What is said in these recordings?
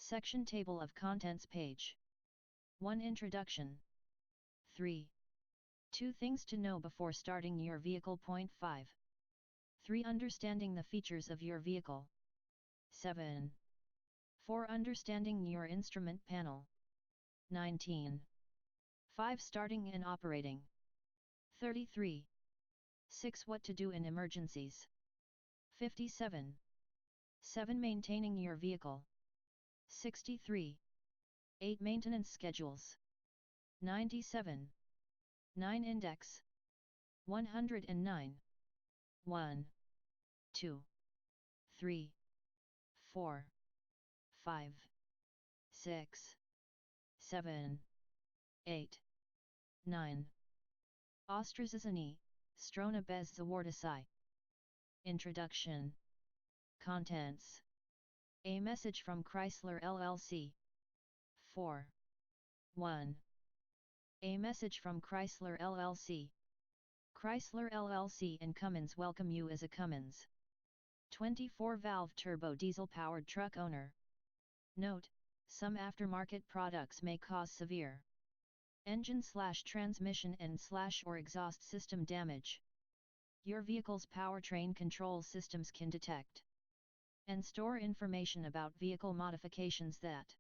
Section Table of Contents page. 1. Introduction. 3. 2 Things to know before starting your vehicle. Point 5. 3. Understanding the features of your vehicle. 7. 4. Understanding your instrument panel. 19. 5. Starting and operating. 33. 6. What to do in emergencies. 57. 7. Maintaining your vehicle. 63. 8. Maintenance schedules. 97. 9. Index. 109. 1, 2, 3, 4, 5, 6, 7, 8, 9. Ostrazizani, Strona bez Zawardasai. Introduction. Contents. A message from Chrysler LLC. 4. 1. A message from Chrysler LLC. Chrysler LLC and Cummins welcome you as a Cummins 24-valve turbo diesel-powered truck owner. Note: some aftermarket products may cause severe engine/transmission and/or exhaust system damage. Your vehicle's powertrain control systems can detect and store information about vehicle modifications that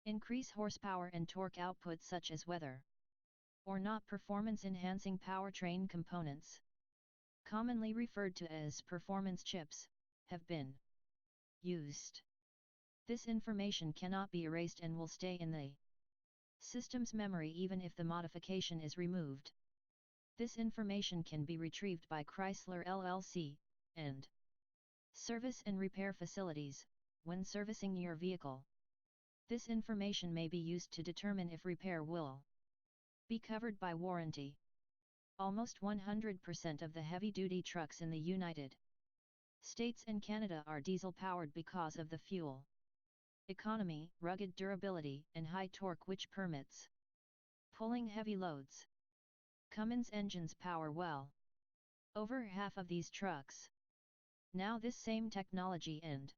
increase horsepower and torque output, such as weather or not performance-enhancing powertrain components, commonly referred to as performance chips, have been used. This information cannot be erased and will stay in the system's memory even if the modification is removed. This information can be retrieved by Chrysler LLC and service and repair facilities when servicing your vehicle. This information may be used to determine if repair will be covered by warranty. Almost 100% of the heavy-duty trucks in the United States and Canada are diesel-powered because of the fuel economy, rugged durability, and high torque which permits pulling heavy loads. Cummins engines power well over half of these trucks. Now this same technology and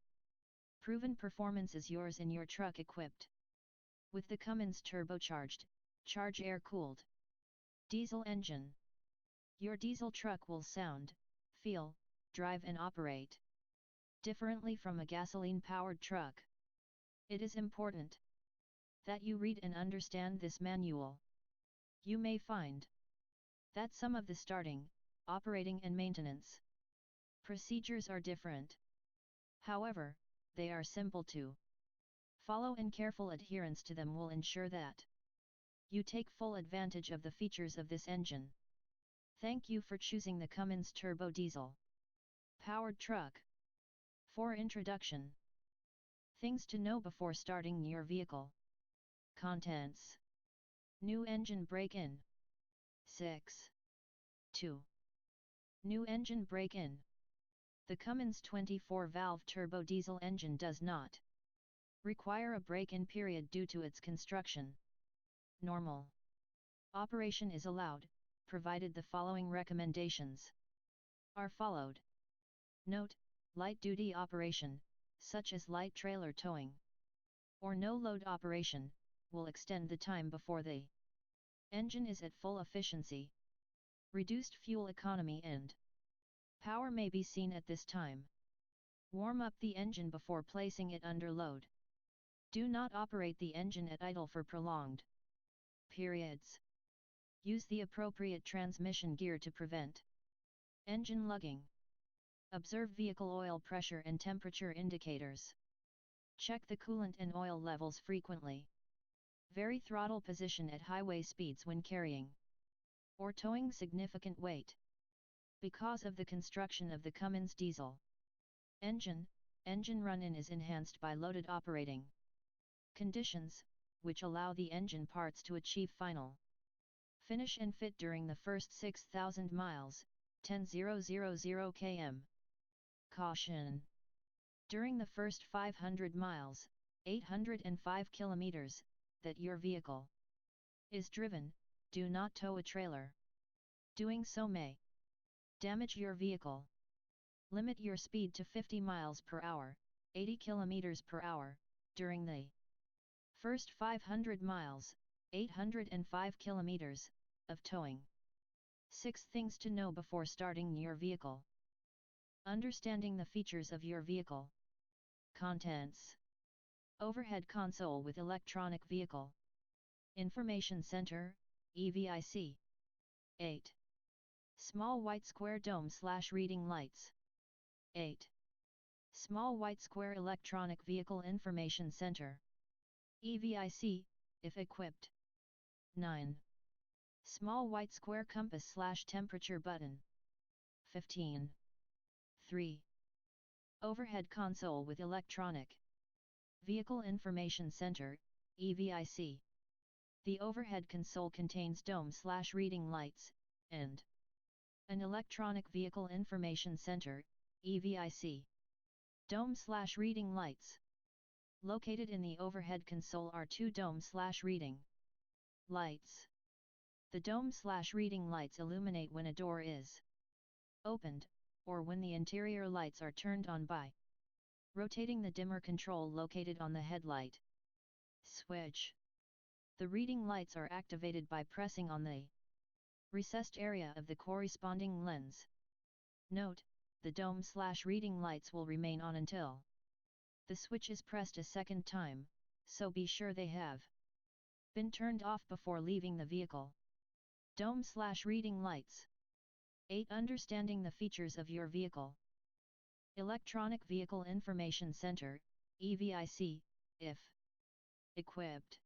proven performance is yours in your truck equipped with the Cummins turbocharged, charge air-cooled diesel engine. Your diesel truck will sound, feel, drive and operate differently from a gasoline-powered truck. It is important that you read and understand this manual. You may find that some of the starting, operating and maintenance procedures are different. However, they are simple to follow, and careful adherence to them will ensure that you take full advantage of the features of this engine. Thank you for choosing the Cummins Turbo Diesel powered truck. 4. Introduction. Things to know before starting your vehicle. Contents. New engine break-in. 6. 2. New engine break-in. The Cummins 24-valve turbo diesel engine does not require a break-in period due to its construction. Normal operation is allowed, provided the following recommendations are followed. Note: light-duty operation, such as light trailer towing or no-load operation, will extend the time before the engine is at full efficiency. Reduced fuel economy and power may be seen at this time. Warm up the engine before placing it under load. Do not operate the engine at idle for prolonged periods. Use the appropriate transmission gear to prevent engine lugging. Observe vehicle oil pressure and temperature indicators. Check the coolant and oil levels frequently. Vary throttle position at highway speeds when carrying or towing significant weight. Because of the construction of the Cummins diesel engine run-in is enhanced by loaded operating conditions, which allow the engine parts to achieve final finish and fit during the first 6,000 miles, 10,000 km. Caution! During the first 500 miles, 805 km, that your vehicle is driven, do not tow a trailer. Doing so may damage your vehicle. Limit your speed to 50 miles per hour, 80 km per hour, during the first 500 miles, 805 kilometers, of towing. 6 things to know before starting your vehicle. Understanding the features of your vehicle. Contents. Overhead console with electronic vehicle. Information center, EVIC. 8. Small white square dome/reading lights. 8. Small white square electronic vehicle information center. EVIC, if equipped. 9. Small white square compass/temperature button. 15. 3. Overhead console with electronic vehicle information center, EVIC. The overhead console contains dome/reading lights, and an electronic vehicle information center, EVIC. Dome/reading lights. Located in the overhead console are 2 dome/reading lights. The dome/reading lights illuminate when a door is opened, or when the interior lights are turned on by rotating the dimmer control located on the headlight switch. The reading lights are activated by pressing on the recessed area of the corresponding lens. Note, the dome/reading lights will remain on until the switch is pressed a second time, so be sure they have been turned off before leaving the vehicle. Dome/reading lights. 8. Understanding the features of your vehicle. Electronic Vehicle Information Center, EVIC, if equipped.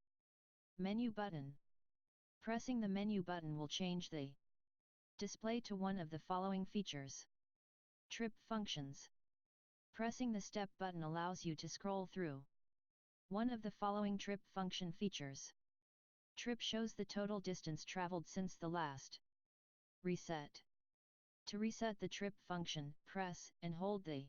Menu button. Pressing the menu button will change the display to one of the following features. Trip functions. Pressing the step button allows you to scroll through one of the following trip function features. Trip shows the total distance traveled since the last reset. To reset the trip function, press and hold the